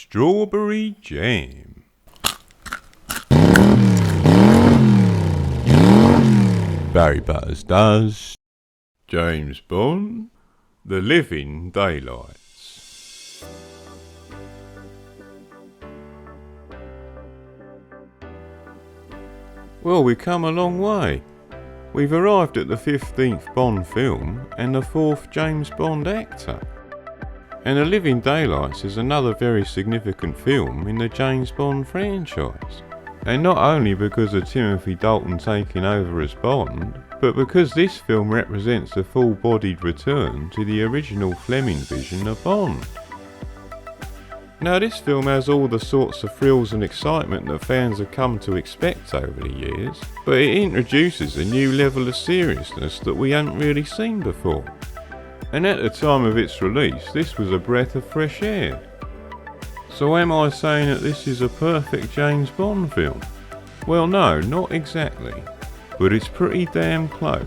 Strawberry jam. Barry Butters does. James Bond. The Living Daylights. Well, we've come a long way. We've arrived at the 15th Bond film and the 4th James Bond actor. And The Living Daylights is another very significant film in the James Bond franchise. And not only because of Timothy Dalton taking over as Bond, but because this film represents a full-bodied return to the original Fleming vision of Bond. Now, this film has all the sorts of thrills and excitement that fans have come to expect over the years, but it introduces a new level of seriousness that we hadn't really seen before. And at the time of its release, this was a breath of fresh air. So am I saying that this is a perfect James Bond film? Well, no, not exactly, but it's pretty damn close.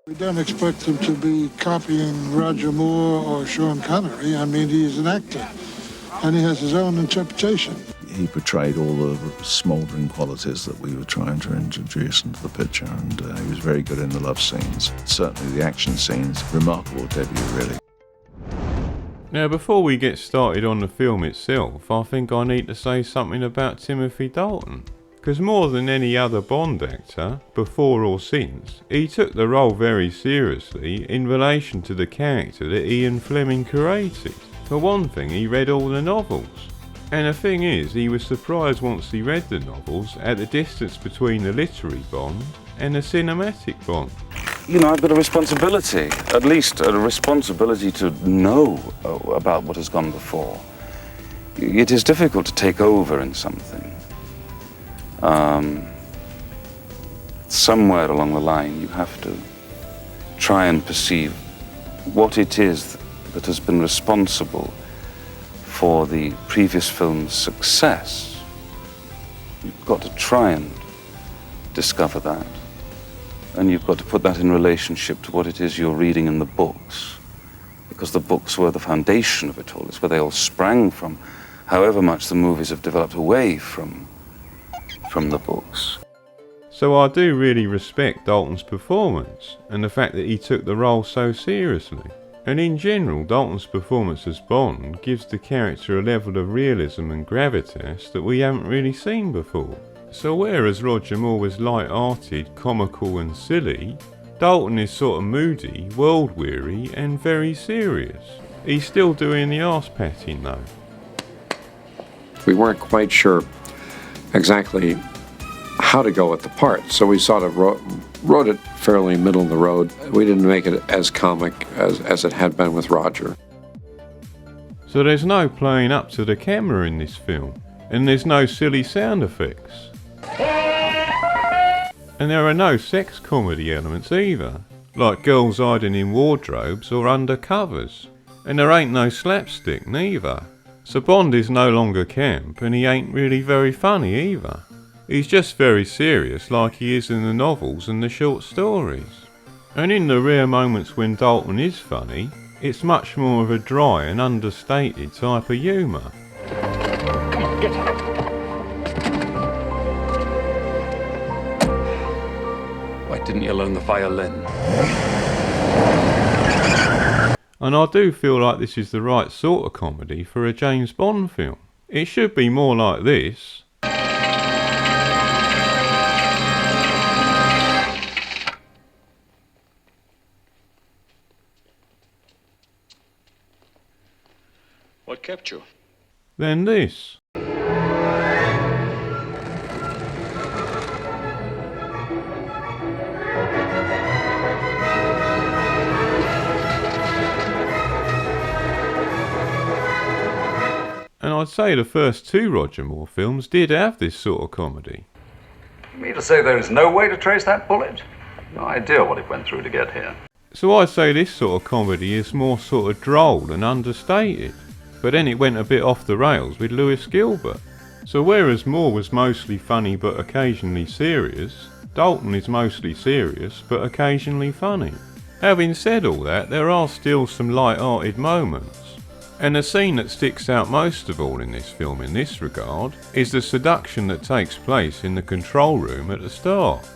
We don't expect him to be copying Roger Moore or Sean Connery. I mean, he's an actor, and he has his own interpretation. He portrayed all the smouldering qualities that we were trying to introduce into the picture, and he was very good in the love scenes. Certainly the action scenes, remarkable debut, really. Now, before we get started on the film itself, I think I need to say something about Timothy Dalton. Because more than any other Bond actor, before or since, he took the role very seriously in relation to the character that Ian Fleming created. For one thing, he read all the novels. And the thing is, he was surprised once he read the novels at the distance between the literary Bond and the cinematic Bond. You know, I've got a responsibility, at least a responsibility to know about what has gone before. It is difficult to take over in something. Somewhere along the line you have to try and perceive what it is that has been responsible for the previous film's success. You've got to try and discover that. And you've got to put that in relationship to what it is you're reading in the books. Because the books were the foundation of it all. It's where they all sprang from, however much the movies have developed away from the books. So I do really respect Dalton's performance and the fact that he took the role so seriously. And in general, Dalton's performance as Bond gives the character a level of realism and gravitas that we haven't really seen before. So whereas Roger Moore was light-hearted, comical and silly, Dalton is sort of moody, world-weary and very serious. He's still doing the arse-patting though. We weren't quite sure exactly how to go with the part, so we sort of wrote it fairly middle of the road. We didn't make it as comic as it had been with Roger. So there's no playing up to the camera in this film, and there's no silly sound effects. And there are no sex comedy elements either, like girls hiding in wardrobes or under covers. And there ain't no slapstick neither. So Bond is no longer camp, and he ain't really very funny either. He's just very serious like he is in the novels and the short stories. And in the rare moments when Dalton is funny, it's much more of a dry and understated type of humour. Come on, get up. Why didn't you learn the violin? And I do feel like this is the right sort of comedy for a James Bond film. It should be more like this. What kept you? Than this. And I'd say the first two Roger Moore films did have this sort of comedy. You mean to say there is no way to trace that bullet? No idea what it went through to get here. So I'd say this sort of comedy is more sort of droll and understated. But then it went a bit off the rails with Lewis Gilbert. So whereas Moore was mostly funny but occasionally serious, Dalton is mostly serious but occasionally funny. Having said all that, there are still some light-hearted moments. And the scene that sticks out most of all in this film in this regard is the seduction that takes place in the control room at the start.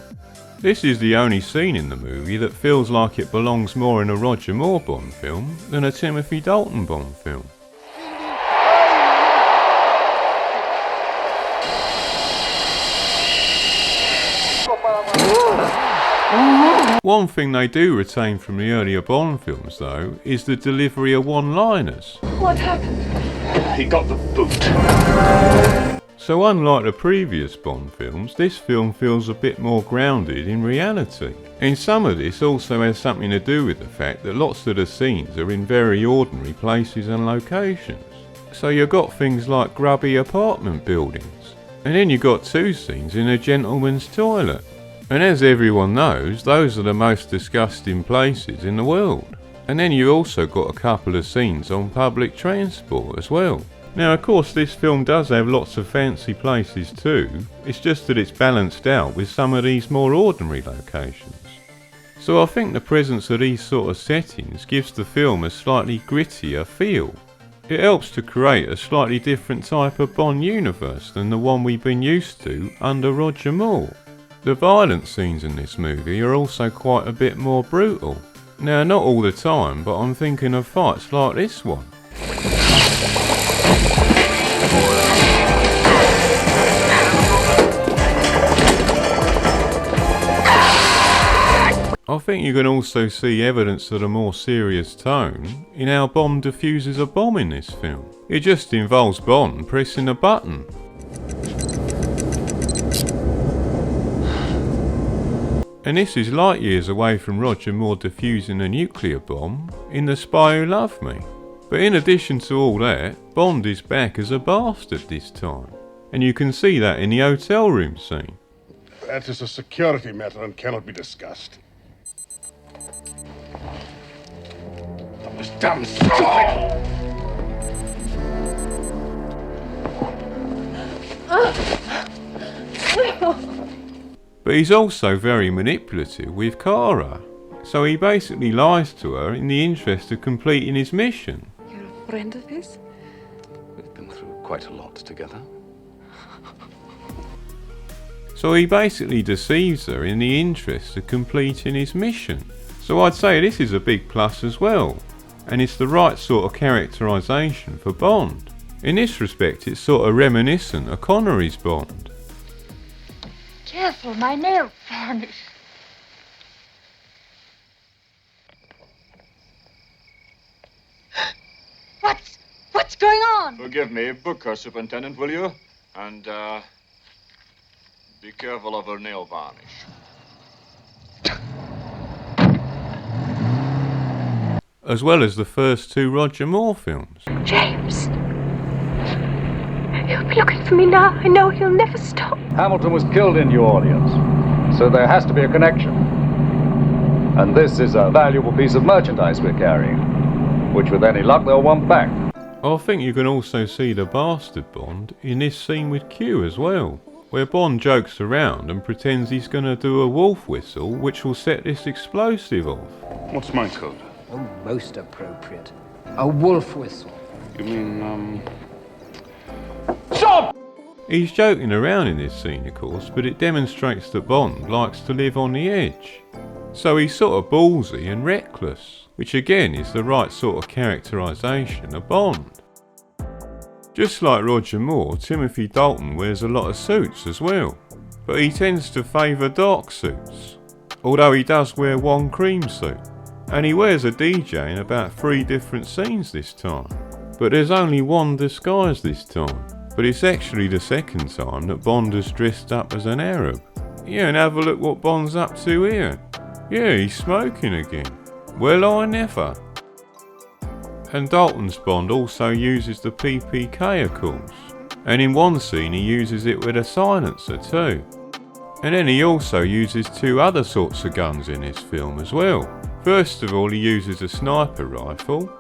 This is the only scene in the movie that feels like it belongs more in a Roger Moore Bond film than a Timothy Dalton Bond film. One thing they do retain from the earlier Bond films though is the delivery of one-liners. What happened? He got the boot. So unlike the previous Bond films, this film feels a bit more grounded in reality. And some of this also has something to do with the fact that lots of the scenes are in very ordinary places and locations. So you've got things like grubby apartment buildings, and then you've got 2 scenes in a gentleman's toilet. And as everyone knows, those are the most disgusting places in the world. And then you've also got a couple of scenes on public transport as well. Now of course this film does have lots of fancy places too, it's just that it's balanced out with some of these more ordinary locations. So I think the presence of these sort of settings gives the film a slightly grittier feel. It helps to create a slightly different type of Bond universe than the one we've been used to under Roger Moore. The violent scenes in this movie are also quite a bit more brutal. Now not all the time, but I'm thinking of fights like this one. I think you can also see evidence of a more serious tone in how Bond defuses a bomb in this film. It just involves Bond pressing a button. And this is light years away from Roger Moore defusing a nuclear bomb in The Spy Who Loved Me. But in addition to all that, Bond is back as a bastard this time. And you can see that in the hotel room scene. That is a security matter and cannot be discussed. Those damn stupid! But he's also very manipulative with Cara. So he basically lies to her in the interest of completing his mission. You're a friend of his? We've been through quite a lot together. So he basically deceives her in the interest of completing his mission. So I'd say this is a big plus as well. And it's the right sort of characterisation for Bond. In this respect it's sort of reminiscent of Connery's Bond. Careful, my nail varnish. What's going on? Forgive me, book her, Superintendent, will you? And, be careful of her nail varnish. As well as the first 2 Roger Moore films. James. He'll be looking for me now. I know he'll never stop. Hamilton was killed in New Orleans, so there has to be a connection. And this is a valuable piece of merchandise we're carrying, which with any luck they'll want back. I think you can also see the bastard Bond in this scene with Q as well, where Bond jokes around and pretends he's going to do a wolf whistle which will set this explosive off. What's my code? Oh, most appropriate. A wolf whistle. You mean, He's joking around in this scene of course, but it demonstrates that Bond likes to live on the edge. So he's sort of ballsy and reckless, which again is the right sort of characterisation of Bond. Just like Roger Moore, Timothy Dalton wears a lot of suits as well, but he tends to favour dark suits, although he does wear one cream suit, and he wears a DJ in about 3 different scenes this time. But there's only one disguise this time, but it's actually the second time that Bond has dressed up as an Arab. Yeah, and have a look what Bond's up to here. Yeah, he's smoking again. Well, I never. And Dalton's Bond also uses the PPK of course, and in one scene he uses it with a silencer too. And then he also uses 2 other sorts of guns in this film as well. First of all he uses a sniper rifle,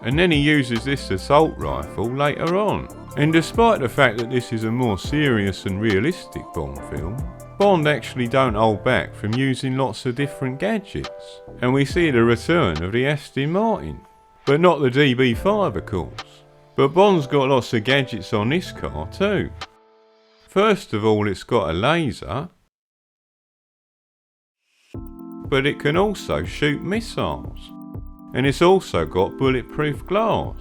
and then he uses this assault rifle later on. And despite the fact that this is a more serious and realistic Bond film, Bond actually don't hold back from using lots of different gadgets. And we see the return of the Aston Martin, but not the DB5 of course. But Bond's got lots of gadgets on this car too. First of all, it's got a laser, but it can also shoot missiles. And it's also got bulletproof glass.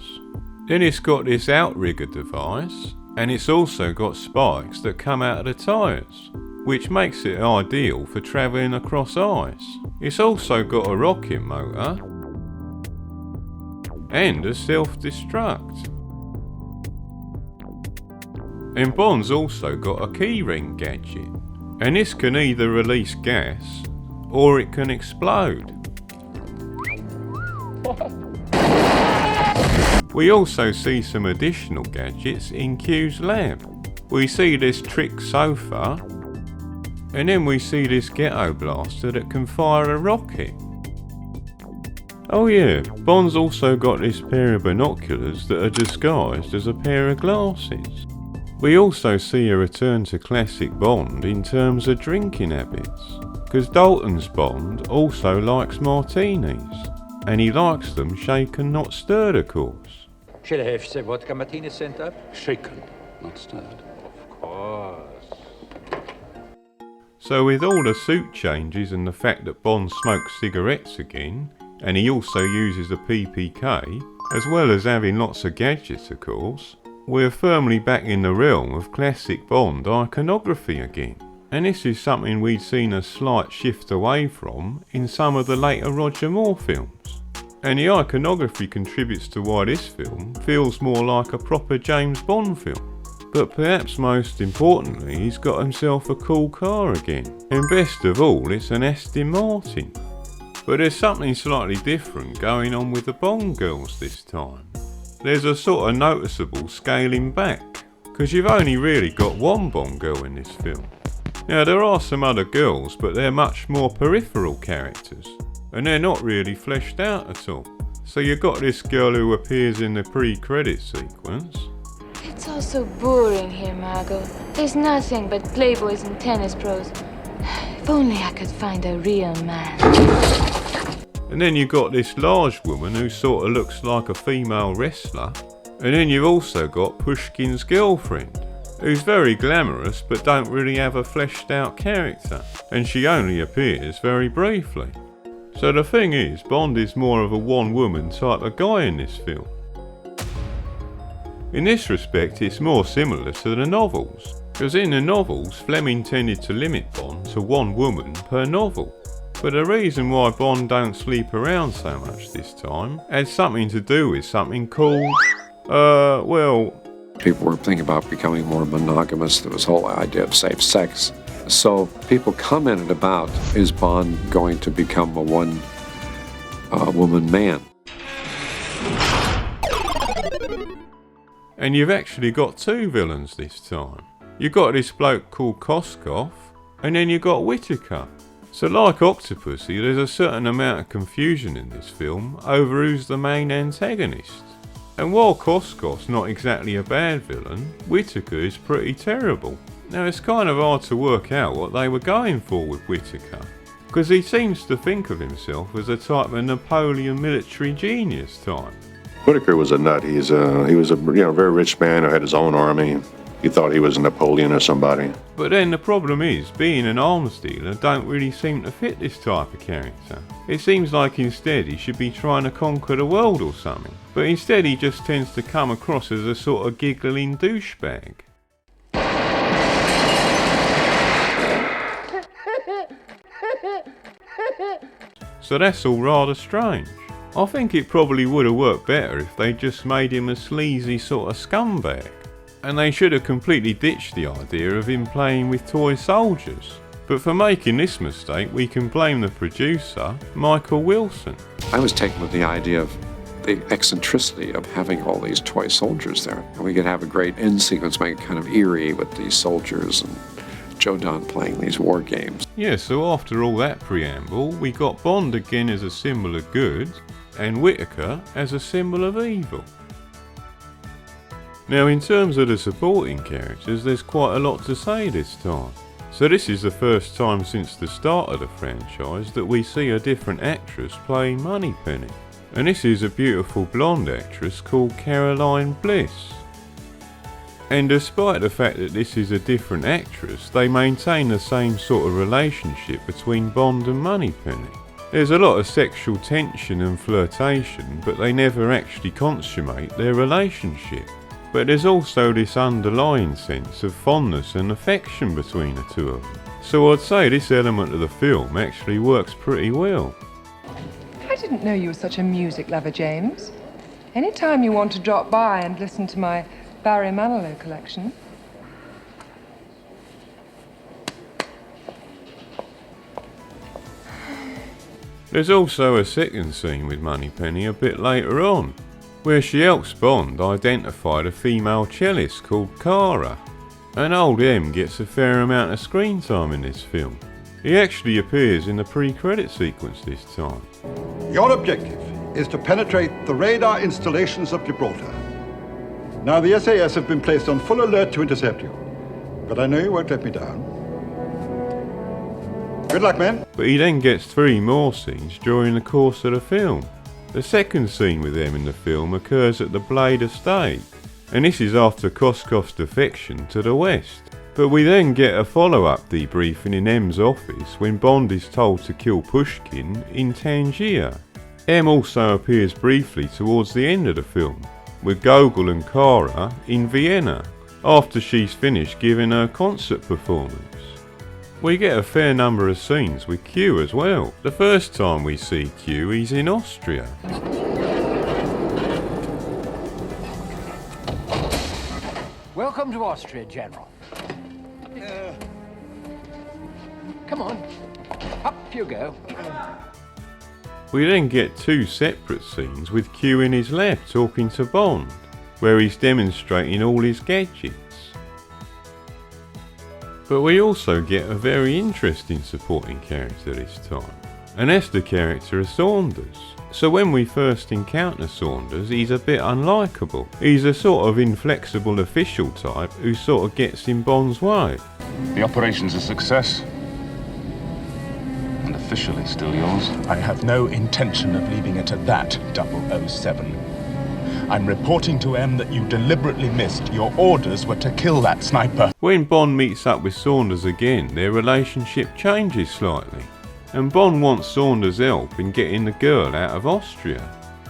Then it's got this outrigger device, and it's also got spikes that come out of the tyres, which makes it ideal for travelling across ice. It's also got a rocket motor and a self-destruct. And Bond's also got a keyring gadget, and this can either release gas or it can explode. We also see some additional gadgets in Q's lab. We see this trick sofa, and then we see this ghetto blaster that can fire a rocket. Oh yeah, Bond's also got this pair of binoculars that are disguised as a pair of glasses. We also see a return to classic Bond in terms of drinking habits, because Dalton's Bond also likes martinis, and he likes them shaken, not stirred of course. Should I have said vodka martini sent up? Shaken, not stirred. Of course. So with all the suit changes and the fact that Bond smokes cigarettes again, and he also uses a PPK, as well as having lots of gadgets of course, we're firmly back in the realm of classic Bond iconography again. And this is something we'd seen a slight shift away from in some of the later Roger Moore films. And the iconography contributes to why this film feels more like a proper James Bond film. But perhaps most importantly, he's got himself a cool car again. And best of all, it's an Aston Martin. But there's something slightly different going on with the Bond girls this time. There's a sort of noticeable scaling back, because you've only really got one Bond girl in this film. Now there are some other girls, but they're much more peripheral characters, and they're not really fleshed out at all. So you've got this girl who appears in the pre-credit sequence. It's all so boring here, Margot. There's nothing but playboys and tennis pros. If only I could find a real man. And then you've got this large woman who sort of looks like a female wrestler. And then you've also got Pushkin's girlfriend, who's very glamorous but don't really have a fleshed out character, and she only appears very briefly. So the thing is, Bond is more of a one woman type of guy in this film. In this respect it's more similar to the novels, because in the novels Fleming tended to limit Bond to one woman per novel. But the reason why Bond don't sleep around so much this time has something to do with something called, people were thinking about becoming more monogamous. There was a whole idea of safe sex. So people commented about, is Bond going to become a one-woman man? And you've actually got two villains this time. You've got this bloke called Koskov, and then you've got Whittaker. So like Octopussy, there's a certain amount of confusion in this film over who's the main antagonist. And while Koskov's not exactly a bad villain, Whittaker is pretty terrible. Now it's kind of hard to work out what they were going for with Whittaker, because he seems to think of himself as a type of Napoleon military genius type. Whittaker was a nut. He was a very rich man who had his own army. He thought he was Napoleon or somebody. But then the problem is, being an arms dealer don't really seem to fit this type of character. It seems like instead he should be trying to conquer the world or something. But instead he just tends to come across as a sort of giggling douchebag. So that's all rather strange. I think it probably would have worked better if they just made him a sleazy sort of scumbag. And they should have completely ditched the idea of him playing with toy soldiers. But for making this mistake, we can blame the producer, Michael Wilson. I was taken with the idea of the eccentricity of having all these toy soldiers there. And we could have a great end sequence, make it kind of eerie with these soldiers and Joe Don playing these war games. Yeah, so after all that preamble, we got Bond again as a symbol of good, and Whittaker as a symbol of evil. Now in terms of the supporting characters, there's quite a lot to say this time. So this is the first time since the start of the franchise that we see a different actress playing Moneypenny. And this is a beautiful blonde actress called Caroline Bliss. And despite the fact that this is a different actress, they maintain the same sort of relationship between Bond and Moneypenny. There's a lot of sexual tension and flirtation, but they never actually consummate their relationship. But there's also this underlying sense of fondness and affection between the two of them. So I'd say this element of the film actually works pretty well. I didn't know you were such a music lover, James. Anytime you want to drop by and listen to my Barry Manilow collection. There's also a second scene with Moneypenny a bit later on, where she helps Bond identify the female cellist called Cara. And old M gets a fair amount of screen time in this film. He actually appears in the pre-credit sequence this time. Your objective is to penetrate the radar installations of Gibraltar. Now the SAS have been placed on full alert to intercept you, but I know you won't let me down. Good luck, men. But he then gets 3 more scenes during the course of the film. The second scene with them in the film occurs at the Blade Estate, and this is after Koskov's defection to the West. But we then get a follow-up debriefing in M's office when Bond is told to kill Pushkin in Tangier. M also appears briefly towards the end of the film, with Gogol and Cara in Vienna, after she's finished giving her concert performance. We get a fair number of scenes with Q as well. The first time we see Q, he's in Austria. Welcome to Austria, General. Come on, up you go. We then get 2 separate scenes with Q in his lab talking to Bond, where he's demonstrating all his gadgets. But we also get a very interesting supporting character this time, and that's the character of Saunders. So when we first encounter Saunders, he's a bit unlikable. He's a sort of inflexible official type who sort of gets in Bond's way. The operation's a success. And officially still yours. I have no intention of leaving it at that, 007. I'm reporting to M that you deliberately missed. Your orders were to kill that sniper. When Bond meets up with Saunders again, their relationship changes slightly, and Bond wants Saunders' help in getting the girl out of Austria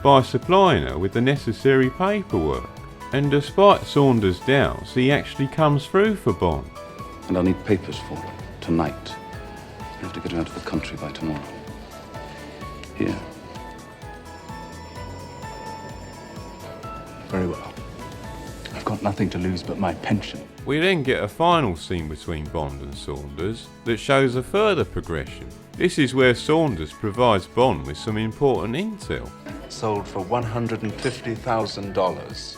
by supplying her with the necessary paperwork. And despite Saunders' doubts, he actually comes through for Bond. And I'll need papers for it tonight. You have to get her out of the country by tomorrow. Here. Very well. I've got nothing to lose but my pension. We then get a final scene between Bond and Saunders that shows a further progression. This is where Saunders provides Bond with some important intel. Sold for $150,000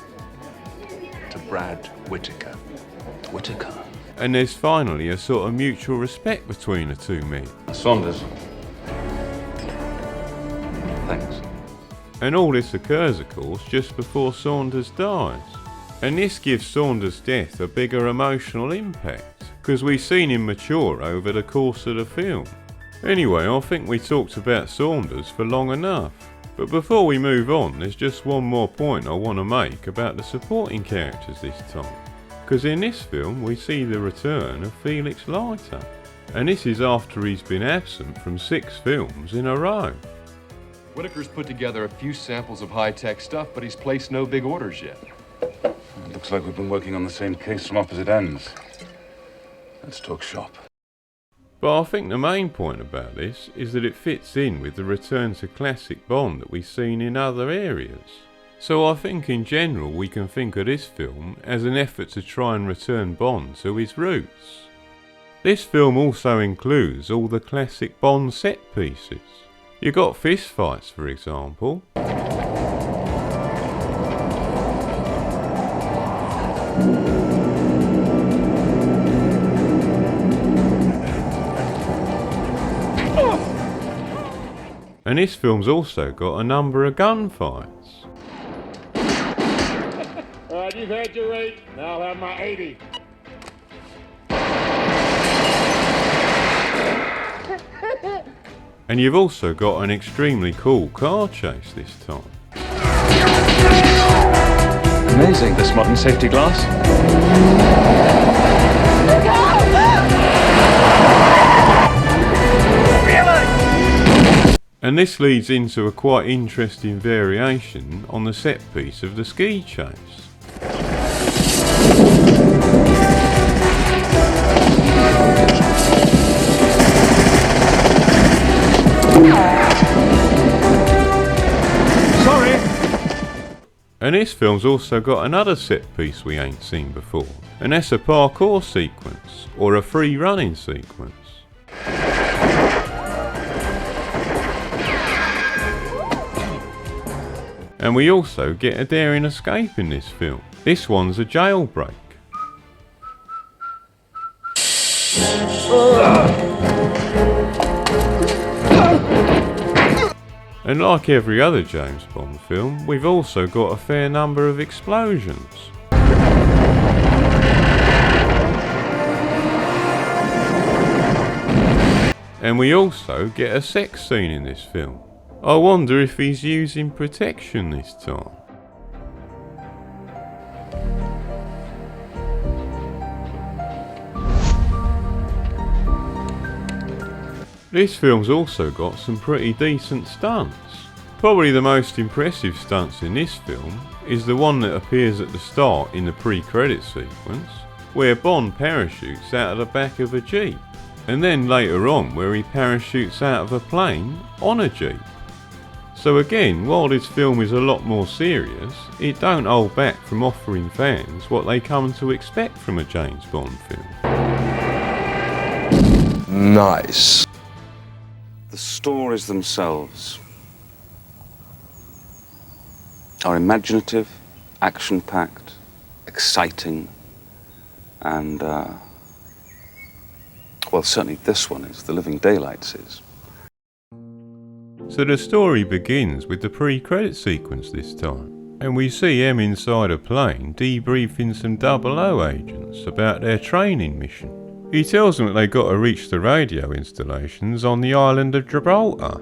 to Brad Whitaker. Whitaker? And there's finally a sort of mutual respect between the two men. Saunders. Thanks. And all this occurs, of course, just before Saunders dies. And this gives Saunders' death a bigger emotional impact, because we've seen him mature over the course of the film. Anyway, I think we talked about Saunders for long enough. But before we move on, there's just one more point I want to make about the supporting characters this time. Because in this film we see the return of Felix Leiter. And this is after he's been absent from 6 films in a row. Whitaker's put together a few samples of high-tech stuff, but he's placed no big orders yet. It looks like we've been working on the same case from opposite ends. Let's talk shop. But I think the main point about this is that it fits in with the return to classic Bond that we've seen in other areas. So I think in general we can think of this film as an effort to try and return Bond to his roots. This film also includes all the classic Bond set pieces. You got fist fights, for example. And this film's also got a number of gunfights. Alright, you you've had your 8. Now I'll have my 80. And you've also got an extremely cool car chase this time. Amazing, this modern safety glass. And this leads into a quite interesting variation on the set piece of the ski chase. Sorry! And this film's also got another set piece we ain't seen before, and that's a parkour sequence, or a free running sequence. And we also get a daring escape in this film. This one's a jailbreak. And like every other James Bond film, we've also got a fair number of explosions. And we also get a sex scene in this film. I wonder if he's using protection this time. This film's also got some pretty decent stunts. Probably the most impressive stunts in this film is the one that appears at the start in the pre-credit sequence, where Bond parachutes out of the back of a Jeep, and then later on where he parachutes out of a plane on a Jeep. So again, while this film is a lot more serious, it don't hold back from offering fans what they come to expect from a James Bond film. Nice. The stories themselves are imaginative, action-packed, exciting, and, well, certainly this one is, The Living Daylights is. So the story begins with the pre-credit sequence this time, and we see M inside a plane debriefing some 00 agents about their training mission. He tells them that they got to reach the radio installations on the island of Gibraltar,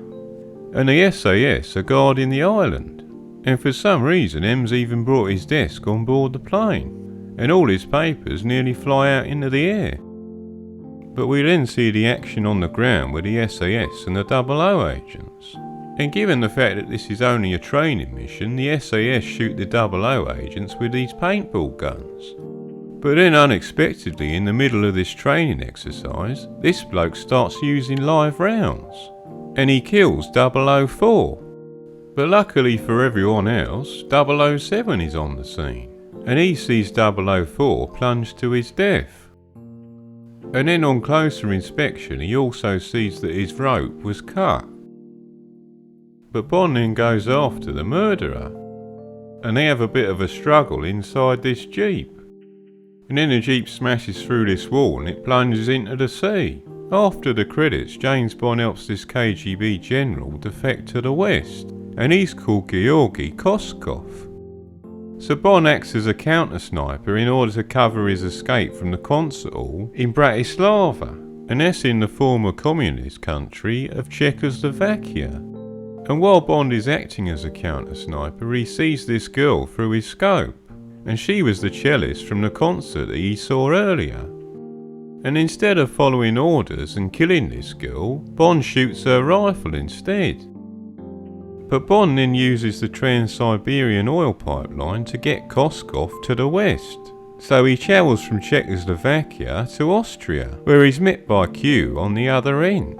and the SAS are guarding the island, and for some reason M's even brought his desk on board the plane, and all his papers nearly fly out into the air. But we then see the action on the ground with the SAS and the 00 agents. And given the fact that this is only a training mission, the SAS shoot the 00 agents with these paintball guns. But then unexpectedly, in the middle of this training exercise, this bloke starts using live rounds, and he kills 004. But luckily for everyone else, 007 is on the scene, and he sees 004 plunge to his death. And then on closer inspection he also sees that his rope was cut. But Bond then goes after the murderer, and they have a bit of a struggle inside this Jeep. And then the Jeep smashes through this wall and it plunges into the sea. After the credits, James Bond helps this KGB general defect to the west, and he's called Georgy Koskov. So Bond acts as a counter-sniper in order to cover his escape from the concert hall in Bratislava, and that's in the former communist country of Czechoslovakia. And while Bond is acting as a counter-sniper, he sees this girl through his scope, and she was the cellist from the concert that he saw earlier. And instead of following orders and killing this girl, Bond shoots her rifle instead. But Bond then uses the Trans-Siberian oil pipeline to get Koskov to the west. So he travels from Czechoslovakia to Austria, where he's met by Q on the other end.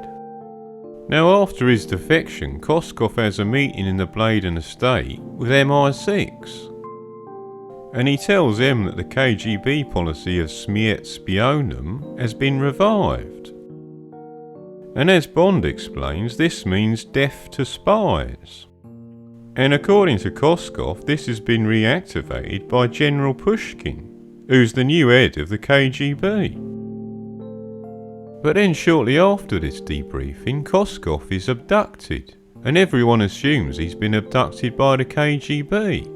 Now after his defection, Koskov has a meeting in the Bladen estate with MI6. And he tells M that the KGB policy of Śmierć Spionom has been revived. And as Bond explains, this means death to spies. And according to Koskov, this has been reactivated by General Pushkin, who's the new head of the KGB. But then shortly after this debriefing, Koskov is abducted, and everyone assumes he's been abducted by the KGB.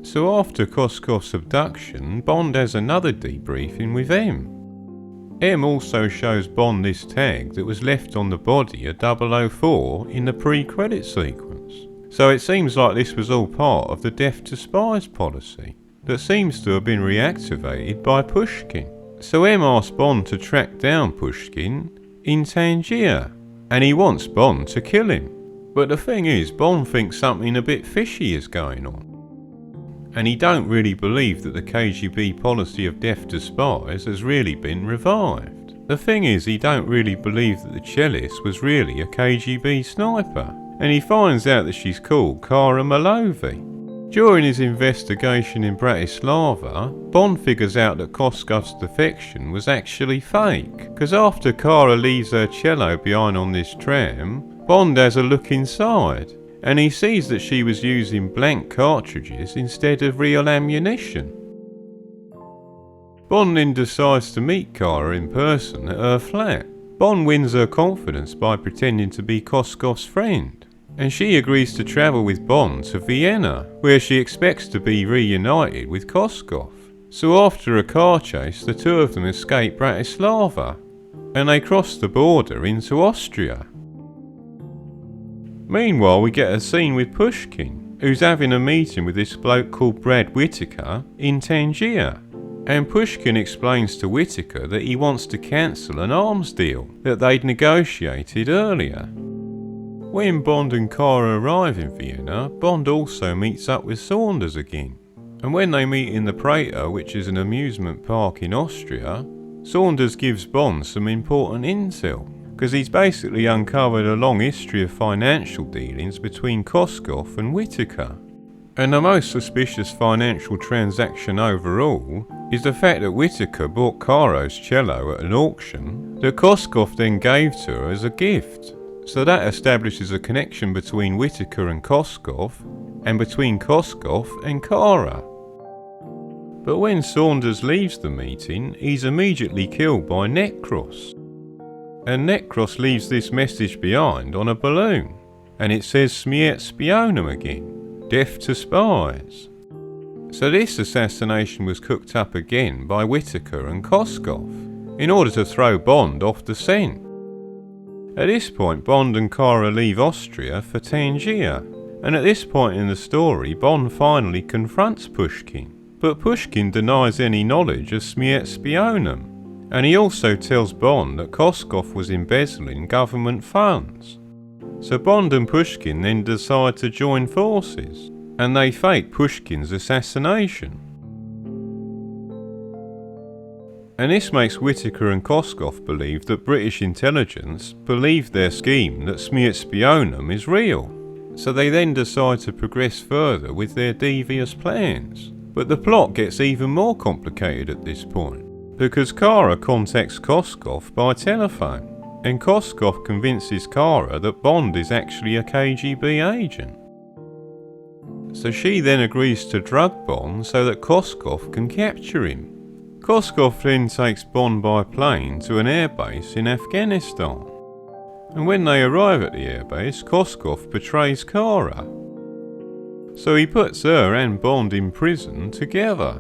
So after Koskov's abduction, Bond has another debriefing with M. M also shows Bond this tag that was left on the body of 004 in the pre-credit sequence. So it seems like this was all part of the death to spies policy that seems to have been reactivated by Pushkin. So M asks Bond to track down Pushkin in Tangier, and he wants Bond to kill him. But the thing is, Bond thinks something a bit fishy is going on. And he don't really believe that the KGB policy of death to spies has really been revived. The thing is, he don't really believe that the cellist was really a KGB sniper, and he finds out that she's called Kara Malovi. During his investigation in Bratislava, Bond figures out that Koskov's defection was actually fake, because after Kara leaves her cello behind on this tram, Bond has a look inside, and he sees that she was using blank cartridges instead of real ammunition. Bond then decides to meet Kara in person at her flat. Bond wins her confidence by pretending to be Koskov's friend, and she agrees to travel with Bond to Vienna, where she expects to be reunited with Koskov. So after a car chase, the two of them escape Bratislava, and they cross the border into Austria. Meanwhile, we get a scene with Pushkin, who's having a meeting with this bloke called Brad Whitaker in Tangier. And Pushkin explains to Whitaker that he wants to cancel an arms deal that they'd negotiated earlier. When Bond and Kara arrive in Vienna, Bond also meets up with Saunders again. And when they meet in the Prater, which is an amusement park in Austria, Saunders gives Bond some important intel, because he's basically uncovered a long history of financial dealings between Koskov and Whitaker. And the most suspicious financial transaction overall is the fact that Whitaker bought Kara's cello at an auction that Koskov then gave to her as a gift. So that establishes a connection between Whitaker and Koskov, and between Koskov and Kara. But when Saunders leaves the meeting, he's immediately killed by Necros. And Necros leaves this message behind on a balloon, and it says Smert Spionum again, death to spies. So this assassination was cooked up again by Whitaker and Koskov, in order to throw Bond off the scent. At this point, Bond and Kara leave Austria for Tangier, and at this point in the story, Bond finally confronts Pushkin. But Pushkin denies any knowledge of Smert Spionum, and he also tells Bond that Koskov was embezzling government funds. So Bond and Pushkin then decide to join forces, and they fake Pushkin's assassination. And this makes Whitaker and Koskov believe that British intelligence believed their scheme that Smert Spionum is real. So they then decide to progress further with their devious plans. But the plot gets even more complicated at this point, because Kara contacts Koskov by telephone, and Koskov convinces Kara that Bond is actually a KGB agent. So she then agrees to drug Bond so that Koskov can capture him. Koskov then takes Bond by plane to an airbase in Afghanistan, and when they arrive at the airbase, Koskov betrays Kara. So he puts her and Bond in prison together.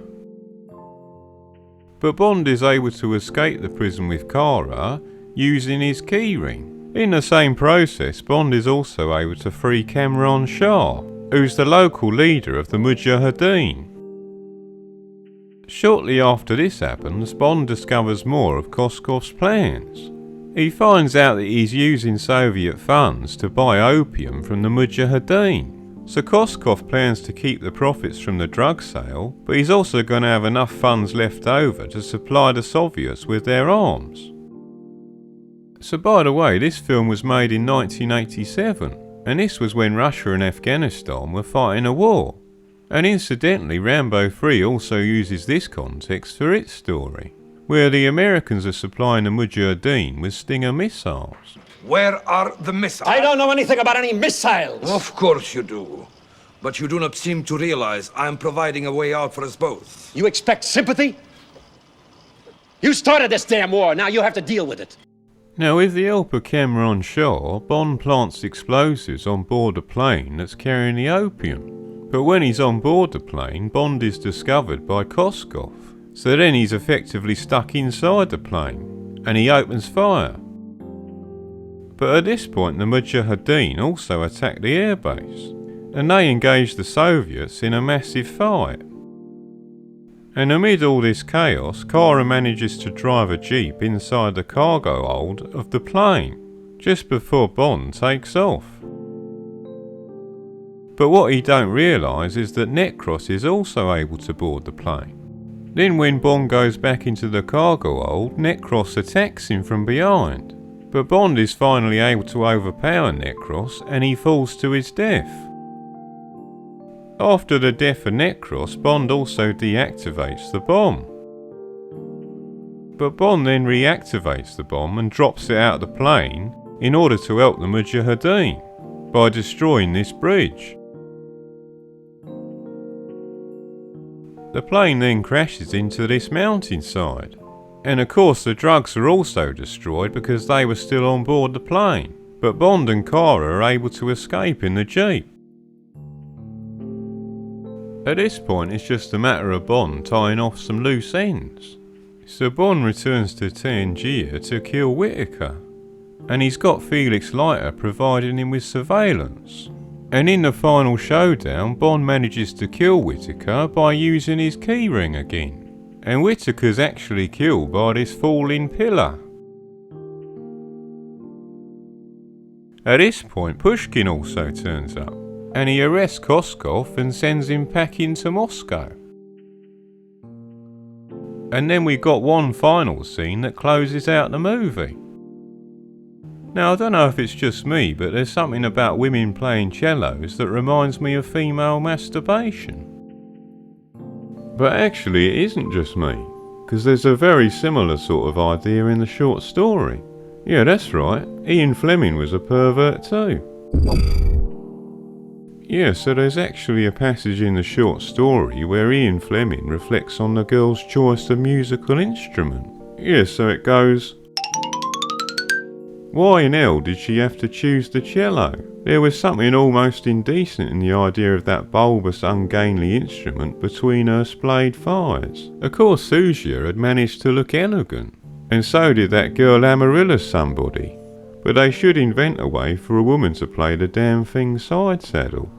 But Bond is able to escape the prison with Kara using his keyring. In the same process, Bond is also able to free Kamran Shah, who's the local leader of the Mujahideen. Shortly after this happens, Bond discovers more of Koskov's plans. He finds out that he's using Soviet funds to buy opium from the Mujahideen. So Koskov plans to keep the profits from the drug sale, but he's also going to have enough funds left over to supply the Soviets with their arms. So by the way, this film was made in 1987, and this was when Russia and Afghanistan were fighting a war. And incidentally, Rambo 3 also uses this context for its story, where the Americans are supplying the Mujahideen with Stinger missiles. Where are the missiles? I don't know anything about any missiles. Of course you do. But you do not seem to realize I am providing a way out for us both. You expect sympathy? You started this damn war, now you have to deal with it. Now, with the help of Kamran Shah, Bond plants explosives on board a plane that's carrying the opium. But when he's on board the plane, Bond is discovered by Koskov. So then he's effectively stuck inside the plane, and he opens fire. But at this point the Mujahideen also attack the airbase, and they engage the Soviets in a massive fight. And amid all this chaos, Kara manages to drive a jeep inside the cargo hold of the plane, just before Bond takes off. But what he don't realise is that Necros is also able to board the plane. Then when Bond goes back into the cargo hold, Necros attacks him from behind. But Bond is finally able to overpower Necros and he falls to his death. After the death of Necros, Bond also deactivates the bomb. But Bond then reactivates the bomb and drops it out of the plane in order to help the Mujahideen by destroying this bridge. The plane then crashes into this mountainside. And of course the drugs are also destroyed because they were still on board the plane. But Bond and Kara are able to escape in the jeep. At this point it's just a matter of Bond tying off some loose ends. So Bond returns to Tangier to kill Whitaker. And he's got Felix Leiter providing him with surveillance. And in the final showdown, Bond manages to kill Whitaker by using his keyring again. And Whitaker's actually killed by this falling pillar. At this point, Pushkin also turns up, and he arrests Koskov and sends him packing to Moscow. And then we got one final scene that closes out the movie. Now I don't know if it's just me, but there's something about women playing cellos that reminds me of female masturbation. But actually it isn't just me, because there's a very similar sort of idea in the short story. Yeah, that's right, Ian Fleming was a pervert too. Yeah, so there's actually a passage in the short story where Ian Fleming reflects on the girl's choice of musical instrument. Yeah, so it goes, why in hell did she have to choose the cello? There was something almost indecent in the idea of that bulbous, ungainly instrument between her splayed thighs. Of course Suzia had managed to look elegant, and so did that girl Amarilla somebody. But they should invent a way for a woman to play the damn thing side saddle.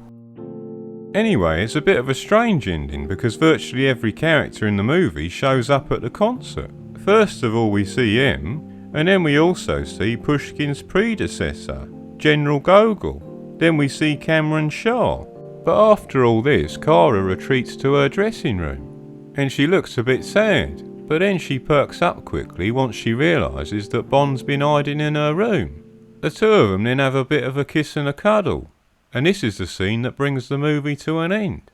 Anyway, it's a bit of a strange ending because virtually every character in the movie shows up at the concert. First of all we see M, and then we also see Pushkin's predecessor, General Gogol. Then we see Cameron Shah. But after all this, Kara retreats to her dressing room. And she looks a bit sad. But then she perks up quickly once she realises that Bond's been hiding in her room. The two of them then have a bit of a kiss and a cuddle. And this is the scene that brings the movie to an end.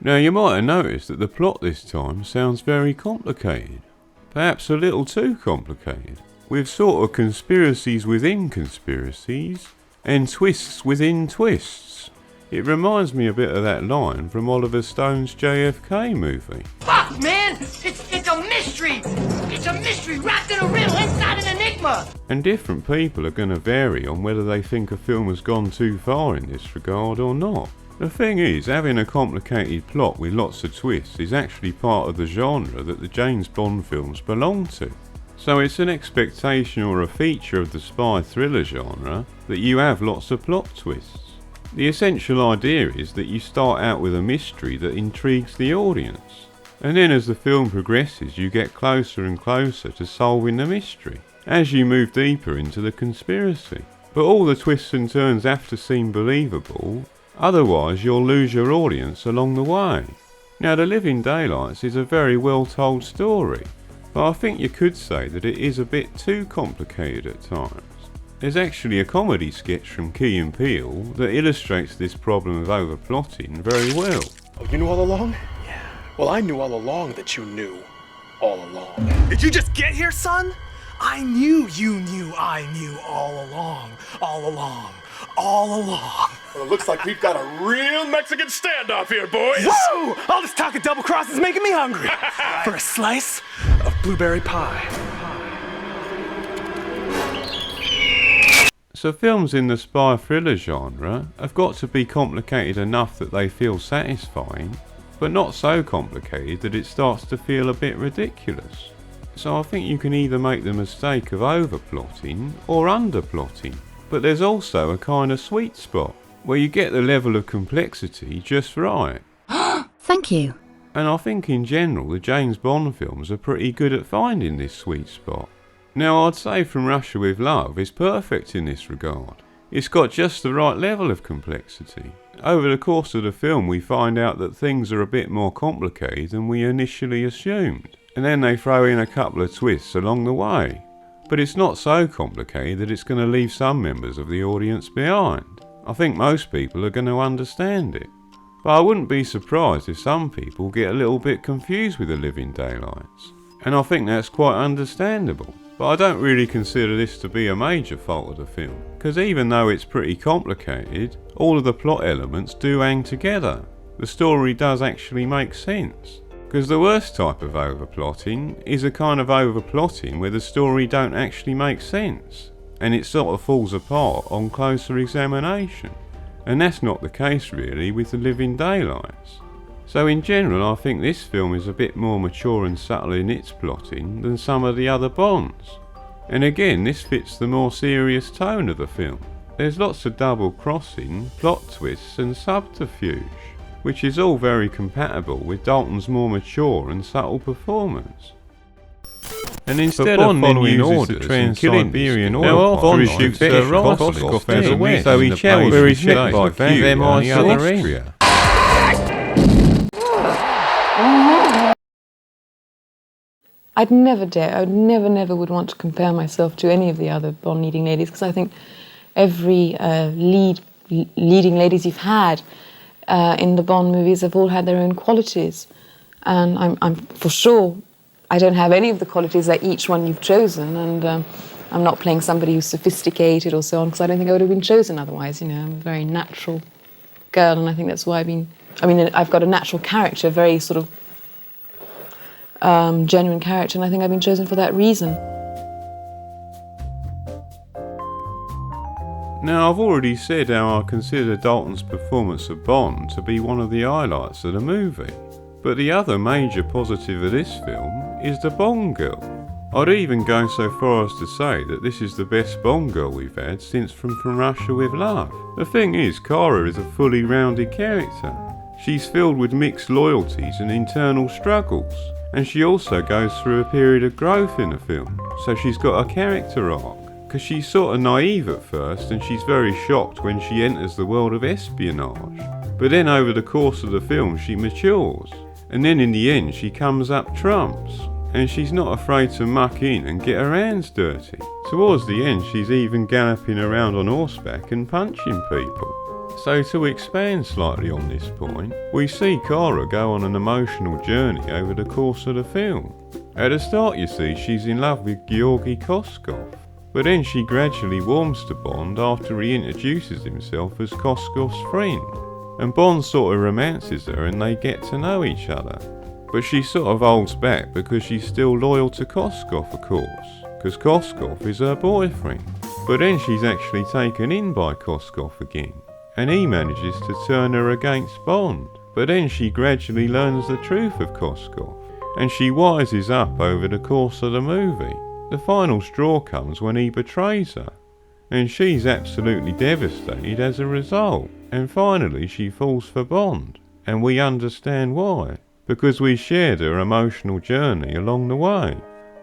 Now you might have noticed that the plot this time sounds very complicated. Perhaps a little too complicated. With sort of conspiracies within conspiracies, and twists within twists. It reminds me a bit of that line from Oliver Stone's JFK movie. Fuck, man! It's a mystery! It's a mystery wrapped in a riddle inside an enigma! And different people are going to vary on whether they think a film has gone too far in this regard or not. The thing is, having a complicated plot with lots of twists is actually part of the genre that the James Bond films belong to. So it's an expectation or a feature of the spy thriller genre that you have lots of plot twists. The essential idea is that you start out with a mystery that intrigues the audience, and then as the film progresses you get closer and closer to solving the mystery, as you move deeper into the conspiracy. But all the twists and turns have to seem believable, otherwise you'll lose your audience along the way. Now The Living Daylights is a very well told story, but I think you could say that it is a bit too complicated at times. There's actually a comedy sketch from Key and Peele that illustrates this problem of overplotting very well. Oh, you knew all along? Yeah. Well, I knew all along that you knew all along. Did you just get here, son? I knew you knew I knew all along, all along, all along. Well, it looks like we've got a real Mexican standoff here, boys. Whoa! All this talk of double cross is making me hungry. For a slice of blueberry pie. So films in the spy thriller genre have got to be complicated enough that they feel satisfying, but not so complicated that it starts to feel a bit ridiculous. So I think you can either make the mistake of overplotting or underplotting, but there's also a kind of sweet spot where you get the level of complexity just right. Thank you. And I think in general the James Bond films are pretty good at finding this sweet spot. Now I'd say From Russia with Love is perfect in this regard. It's got just the right level of complexity. Over the course of the film we find out that things are a bit more complicated than we initially assumed, and then they throw in a couple of twists along the way. But it's not so complicated that it's going to leave some members of the audience behind. I think most people are going to understand it. But I wouldn't be surprised if some people get a little bit confused with The Living Daylights. And I think that's quite understandable. But I don't really consider this to be a major fault of the film, because even though it's pretty complicated, all of the plot elements do hang together. The story does actually make sense. Because the worst type of overplotting is a kind of overplotting where the story don't actually make sense, and it sort of falls apart on closer examination. And that's not the case really with The Living Daylights. So in general I think this film is a bit more mature and subtle in its plotting than some of the other Bonds. And again this fits the more serious tone of the film. There's lots of double crossing, plot twists and subterfuge, which is all very compatible with Dalton's more mature and subtle performance. And instead of following orders and killing Siberian oil Bond shoots a rifle off as a west, so he tells where he's met by them on the other end. I'd never dare, I would never would want to compare myself to any of the other Bond leading ladies, because I think every leading ladies you've had in the Bond movies have all had their own qualities. And I'm for sure, I don't have any of the qualities that each one you've chosen, and I'm not playing somebody who's sophisticated or so on, because I don't think I would have been chosen otherwise. You know, I'm a very natural girl, and I think that's why I've got a natural character, very sort of genuine character, and I think I've been chosen for that reason. Now I've already said how I consider Dalton's performance of Bond to be one of the highlights of the movie. But the other major positive of this film is the Bond girl. I'd even go so far as to say that this is the best Bond girl we've had since From Russia with Love. The thing is, Cara is a fully rounded character. She's filled with mixed loyalties and internal struggles, and she also goes through a period of growth in the film, so she's got a character arc. Because she's sort of naive at first, and she's very shocked when she enters the world of espionage. But then over the course of the film she matures. And then in the end she comes up trumps, and she's not afraid to muck in and get her hands dirty. Towards the end she's even galloping around on horseback and punching people. So to expand slightly on this point, we see Cara go on an emotional journey over the course of the film. At the start you see she's in love with Georgy Koskov, but then she gradually warms to Bond after he introduces himself as Koskov's friend. And Bond sort of romances her and they get to know each other. But she sort of holds back because she's still loyal to Koskov, of course, because Koskov is her boyfriend. But then she's actually taken in by Koskov again, and he manages to turn her against Bond. But then she gradually learns the truth of Koskov, and she wises up over the course of the movie. The final straw comes when he betrays her, and she's absolutely devastated as a result. And finally she falls for Bond, and we understand why, because we shared her emotional journey along the way.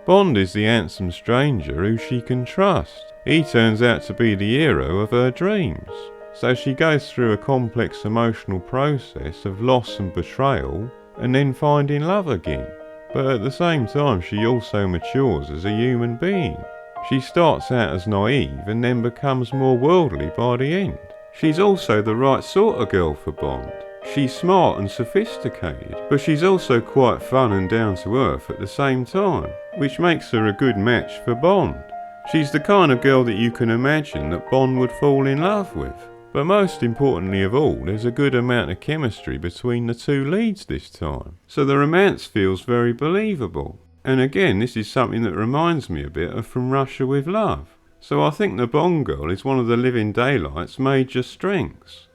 Bond is the handsome stranger who she can trust. He turns out to be the hero of her dreams. So she goes through a complex emotional process of loss and betrayal, and then finding love again. But at the same time she also matures as a human being. She starts out as naive and then becomes more worldly by the end. She's also the right sort of girl for Bond. She's smart and sophisticated, but she's also quite fun and down to earth at the same time, which makes her a good match for Bond. She's the kind of girl that you can imagine that Bond would fall in love with. But most importantly of all, there's a good amount of chemistry between the two leads this time, so the romance feels very believable. And again, this is something that reminds me a bit of From Russia with Love. So I think the Bond girl is one of the Living Daylights' major strengths.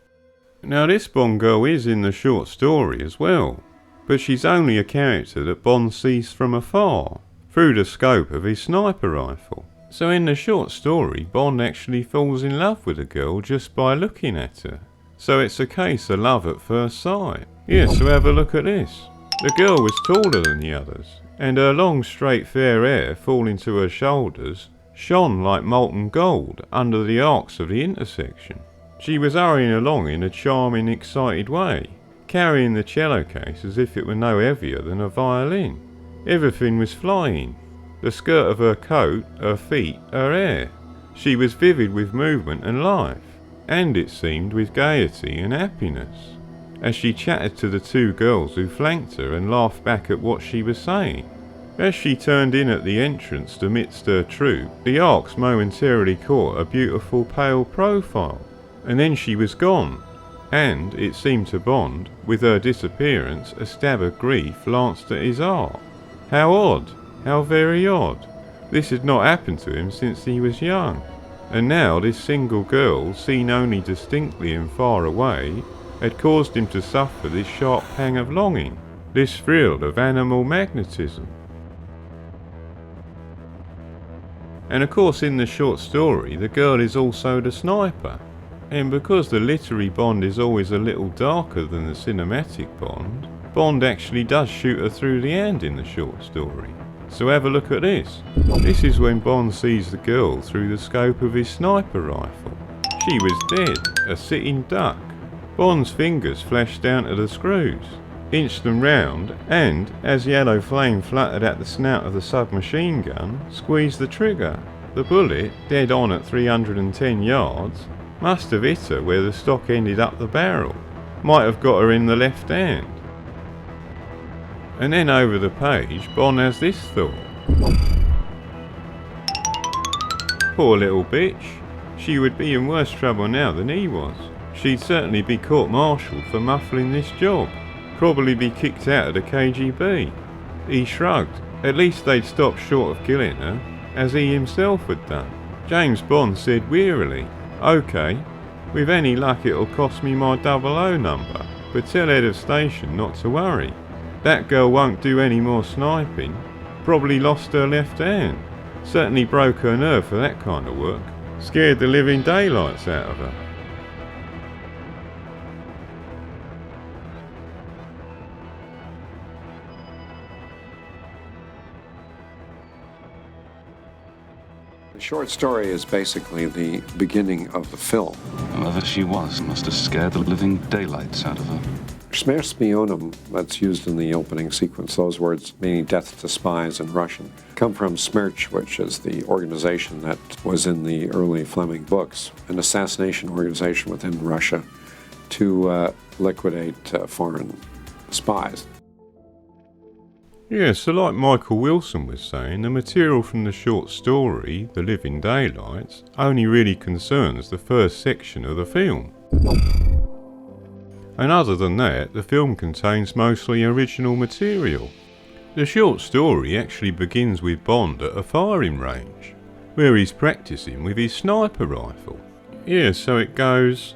Now this Bond girl is in the short story as well, but she's only a character that Bond sees from afar, through the scope of his sniper rifle. So in the short story, Bond actually falls in love with a girl just by looking at her. So it's a case of love at first sight. Yes, so have a look at this. The girl was taller than the others, and her long straight fair hair falling to her shoulders shone like molten gold under the arcs of the intersection. She was hurrying along in a charming, excited way, carrying the cello case as if it were no heavier than a violin. Everything was flying. The skirt of her coat, her feet, her hair. She was vivid with movement and life, and it seemed with gaiety and happiness, as she chatted to the two girls who flanked her and laughed back at what she was saying. As she turned in at the entrance amidst her troop, the arcs momentarily caught a beautiful pale profile, and then she was gone, and, it seemed to Bond, with her disappearance a stab of grief lanced at his heart. How odd, how very odd. This had not happened to him since he was young, and now this single girl, seen only distinctly and far away, had caused him to suffer this sharp pang of longing, this thrill of animal magnetism. And of course in the short story the girl is also the sniper, and because the literary Bond is always a little darker than the cinematic Bond, Bond actually does shoot her through the hand in the short story. So have a look at this. This is when Bond sees the girl through the scope of his sniper rifle. She was dead, a sitting duck. Bond's fingers flashed down to the screws, inched them round, and, as yellow flame fluttered at the snout of the submachine gun, squeezed the trigger. The bullet, dead on at 310 yards, must have hit her where the stock ended up the barrel. Might have got her in the left hand. And then over the page, Bond has this thought. Poor little bitch. She would be in worse trouble now than he was. She'd certainly be court-martialed for muffling this job. Probably be kicked out of the KGB. He shrugged. At least they'd stopped short of killing her, as he himself had done. James Bond said wearily, "OK, with any luck it'll cost me my 00 number, but tell head of station not to worry. That girl won't do any more sniping. Probably lost her left hand. Certainly broke her nerve for that kind of work. Scared the living daylights out of her." The short story is basically the beginning of the film. Whoever she was must have scared the living daylights out of her. Smерть spionam, that's used in the opening sequence, those words meaning death to spies in Russian, come from Smerch, which is the organization that was in the early Fleming books, an assassination organization within Russia to liquidate foreign spies. Yeah, so like Michael Wilson was saying, the material from the short story, The Living Daylights, only really concerns the first section of the film. And other than that, the film contains mostly original material. The short story actually begins with Bond at a firing range, where he's practicing with his sniper rifle. Yeah, so it goes...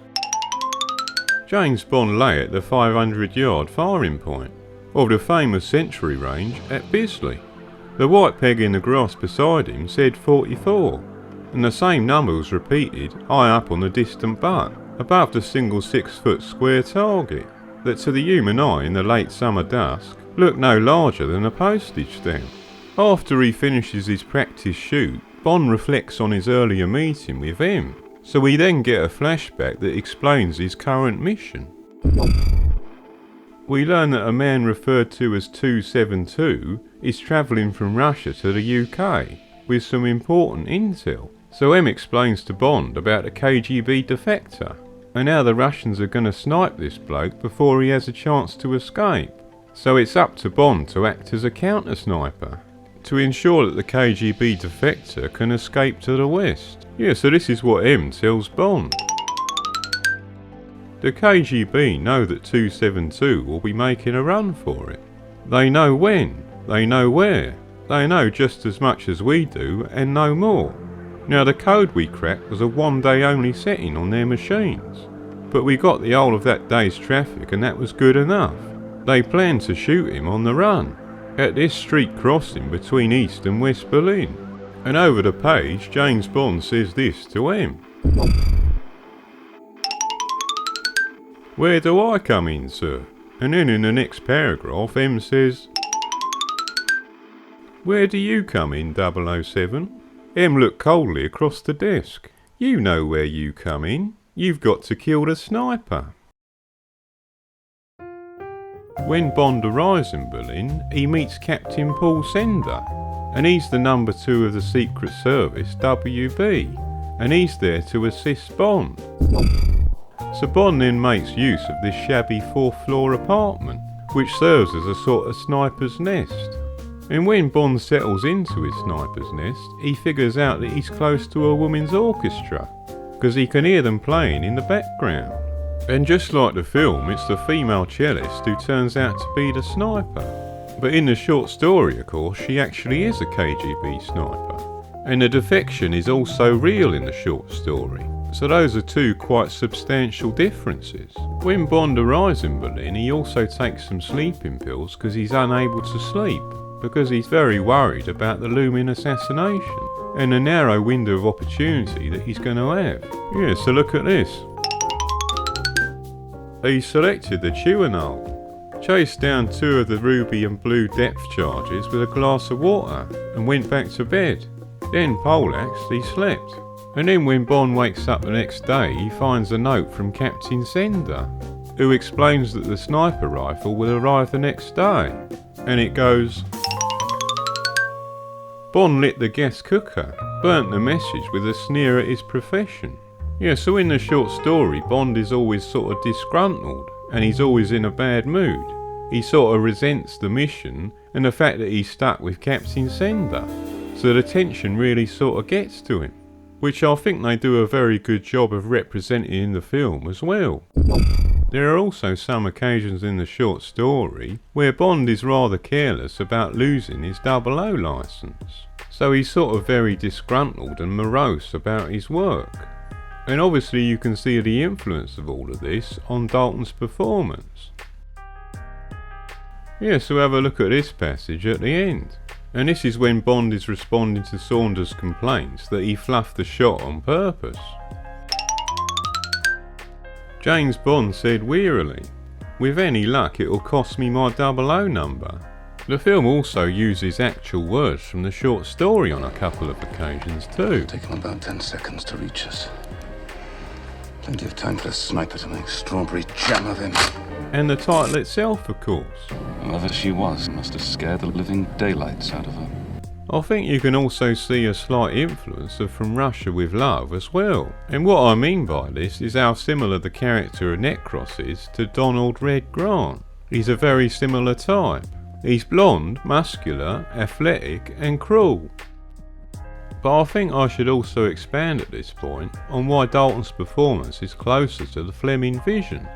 James Bond lay at the 500-yard firing point of the famous Century range at Bisley. The white peg in the grass beside him said 44, and the same number was repeated high up on the distant butt, above the single 6-foot square target, that to the human eye in the late summer dusk looked no larger than a postage stamp. After he finishes his practice shoot, Bond reflects on his earlier meeting with M, so we then get a flashback that explains his current mission. We learn that a man referred to as 272 is travelling from Russia to the UK with some important intel. So M explains to Bond about a KGB defector, and how the Russians are going to snipe this bloke before he has a chance to escape. So it's up to Bond to act as a counter-sniper, to ensure that the KGB defector can escape to the west. Yeah, so this is what M tells Bond. The KGB know that 272 will be making a run for it. They know when, they know where, they know just as much as we do and no more. Now the code we cracked was a 1 day only setting on their machines, but we got the whole of that day's traffic and that was good enough. They planned to shoot him on the run, at this street crossing between East and West Berlin. And over the page, James Bond says this to M. "Where do I come in, sir?" And then in the next paragraph, M says, "Where do you come in, 007? M looked coldly across the desk. "You know where you come in. You've got to kill the sniper." When Bond arrives in Berlin, he meets Captain Paul Sender, and he's the number 2 of the Secret Service, WB, and he's there to assist Bond. So Bond then makes use of this shabby 4th floor apartment, which serves as a sort of sniper's nest. And when Bond settles into his sniper's nest, he figures out that he's close to a women's orchestra, because he can hear them playing in the background. And just like the film, it's the female cellist who turns out to be the sniper. But in the short story, of course, she actually is a KGB sniper. And the defection is also real in the short story. So those are 2 quite substantial differences. When Bond arrives in Berlin, he also takes some sleeping pills because he's unable to sleep, because he's very worried about the looming assassination and the narrow window of opportunity that he's going to have. Yeah, so look at this. He selected the Tuinal, chased down 2 of the ruby and blue depth charges with a glass of water and went back to bed. Then poleaxed, he slept. And then when Bond wakes up the next day, he finds a note from Captain Sender, who explains that the sniper rifle will arrive the next day. And it goes, "Bond lit the gas cooker, burnt the message with a sneer at his profession." Yeah, so in the short story, Bond is always sort of disgruntled, and he's always in a bad mood. He sort of resents the mission and the fact that he's stuck with Captain Sender, so the tension really sort of gets to him, which I think they do a very good job of representing in the film as well. There are also some occasions in the short story where Bond is rather careless about losing his 00 licence, so he's sort of very disgruntled and morose about his work. And obviously you can see the influence of all of this on Dalton's performance. Yeah, so have a look at this passage at the end. And this is when Bond is responding to Saunders' complaints that he fluffed the shot on purpose. James Bond said wearily, "With any luck it'll cost me my 00 number." The film also uses actual words from the short story on a couple of occasions too. It'll take him about 10 seconds to reach us. Plenty of time for a sniper to make strawberry jam of him. And the title itself, of course. Whoever she was must have scared the living daylights out of her. I think you can also see a slight influence of From Russia with Love as well. And what I mean by this is how similar the character of Necros is to Donald Red Grant. He's a very similar type. He's blonde, muscular, athletic and cruel. But I think I should also expand at this point on why Dalton's performance is closer to the Fleming vision.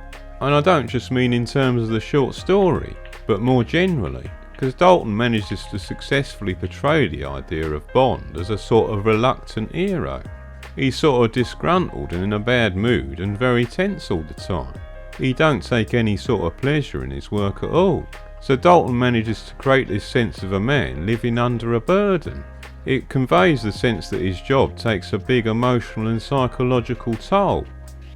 And I don't just mean in terms of the short story, but more generally, because Dalton manages to successfully portray the idea of Bond as a sort of reluctant hero. He's sort of disgruntled and in a bad mood and very tense all the time. He don't take any sort of pleasure in his work at all. So Dalton manages to create this sense of a man living under a burden. It conveys the sense that his job takes a big emotional and psychological toll.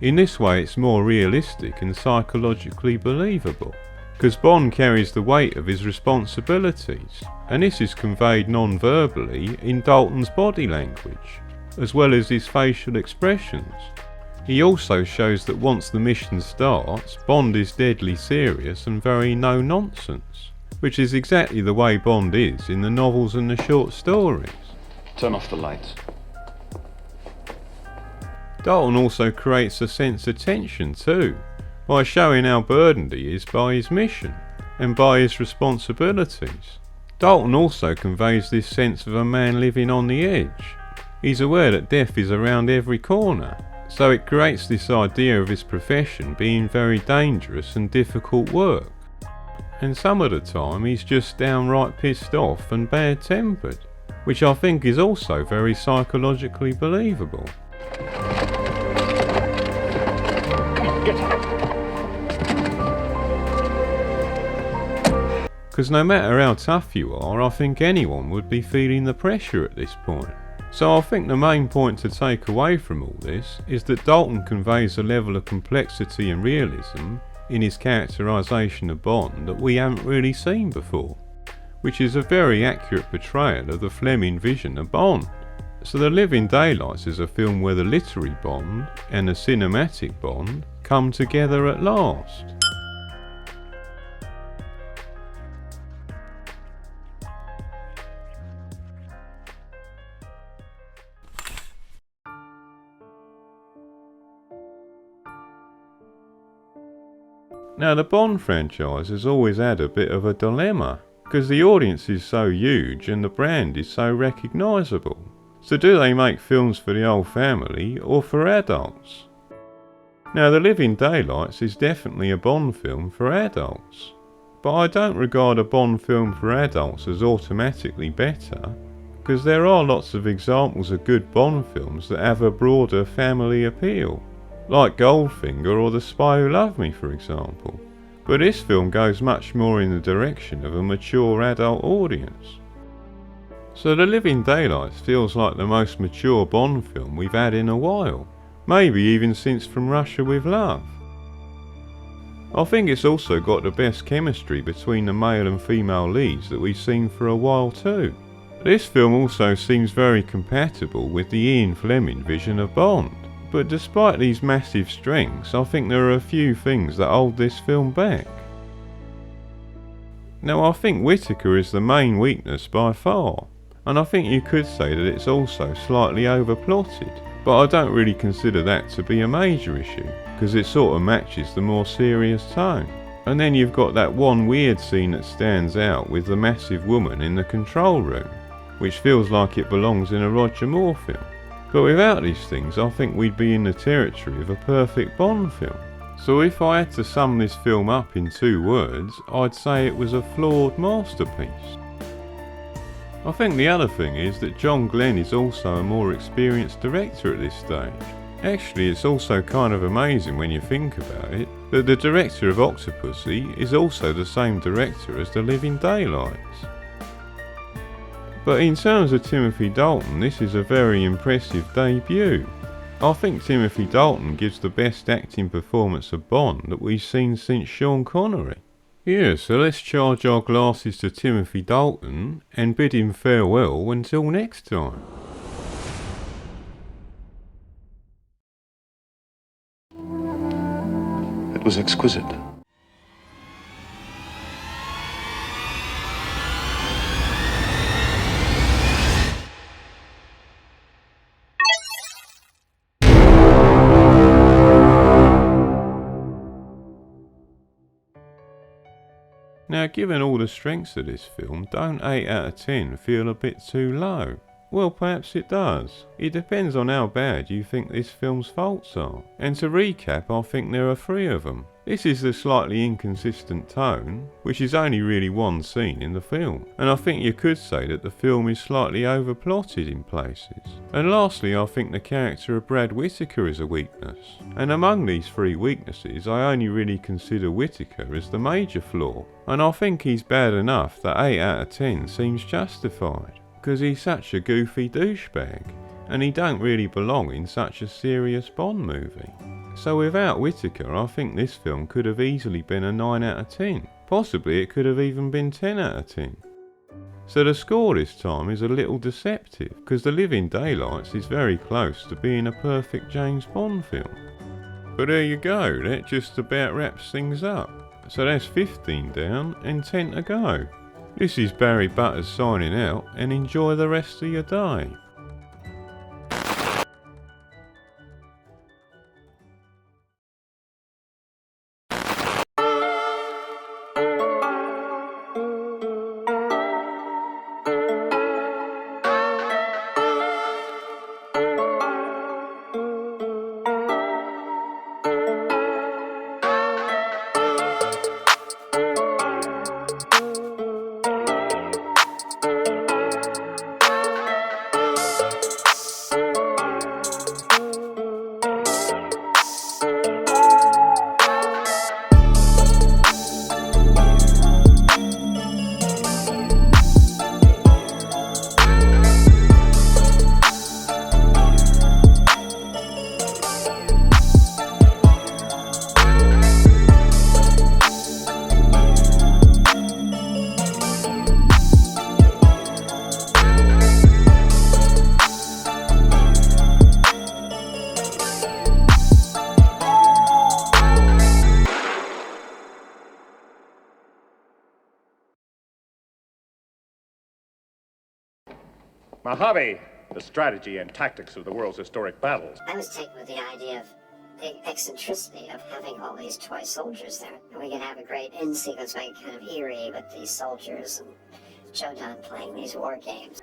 In this way it's more realistic and psychologically believable, because Bond carries the weight of his responsibilities, and this is conveyed non-verbally in Dalton's body language, as well as his facial expressions. He also shows that once the mission starts, Bond is deadly serious and very no-nonsense, which is exactly the way Bond is in the novels and the short stories. Turn off the lights. Dalton also creates a sense of tension too, by showing how burdened he is by his mission and by his responsibilities. Dalton also conveys this sense of a man living on the edge. He's aware that death is around every corner, so it creates this idea of his profession being very dangerous and difficult work. And some of the time he's just downright pissed off and bad-tempered. which I think is also very psychologically believable. Because no matter how tough you are, I think anyone would be feeling the pressure at this point. So I think the main point to take away from all this is that Dalton conveys a level of complexity and realism in his characterisation of Bond that we haven't really seen before, which is a very accurate portrayal of the Fleming vision of Bond. So The Living Daylights is a film where the literary Bond and the cinematic Bond come together at last. Now the Bond franchise has always had a bit of a dilemma, because the audience is so huge and the brand is so recognisable. So do they make films for the whole family or for adults? Now The Living Daylights is definitely a Bond film for adults, but I don't regard a Bond film for adults as automatically better, because there are lots of examples of good Bond films that have a broader family appeal, like Goldfinger or The Spy Who Loved Me for example. But this film goes much more in the direction of a mature adult audience. So The Living Daylights feels like the most mature Bond film we've had in a while, maybe even since From Russia With Love. I think it's also got the best chemistry between the male and female leads that we've seen for a while too. This film also seems very compatible with the Ian Fleming vision of Bond. But despite these massive strengths, I think there are a few things that hold this film back. Now I think Whittaker is the main weakness by far, and I think you could say that it's also slightly overplotted, but I don't really consider that to be a major issue, because it sort of matches the more serious tone. And then you've got that one weird scene that stands out with the massive woman in the control room, which feels like it belongs in a Roger Moore film. But without these things, I think we'd be in the territory of a perfect Bond film. So if I had to sum this film up in 2 words, I'd say it was a flawed masterpiece. I think the other thing is that John Glenn is also a more experienced director at this stage. Actually, it's also kind of amazing when you think about it, that the director of Octopussy is also the same director as The Living Daylights. But in terms of Timothy Dalton, this is a very impressive debut. I think Timothy Dalton gives the best acting performance of Bond that we've seen since Sean Connery. Yeah, so let's charge our glasses to Timothy Dalton and bid him farewell until next time. It was exquisite. Now, given all the strengths of this film, don't 8 out of 10 feel a bit too low? Well, perhaps it does. It depends on how bad you think this film's faults are. And to recap, I think there are 3 of them. This is the slightly inconsistent tone, which is only really one scene in the film. And I think you could say that the film is slightly overplotted in places. And lastly, I think the character of Brad Whittaker is a weakness. And among these 3 weaknesses, I only really consider Whittaker as the major flaw. And I think he's bad enough that 8 out of 10 seems justified, because he's such a goofy douchebag, and he don't really belong in such a serious Bond movie. So without Whittaker, I think this film could have easily been a 9 out of 10. Possibly it could have even been 10 out of 10. So the score this time is a little deceptive, because The Living Daylights is very close to being a perfect James Bond film. But there you go, that just about wraps things up. So that's 15 down and 10 to go. This is Barry Butters signing out, and enjoy the rest of your day. My hobby, the strategy and tactics of the world's historic battles. I was taken with the idea of the eccentricity of having all these toy soldiers there. And we could have a great end sequence, make it kind of eerie with these soldiers and Joe Dunn playing these war games.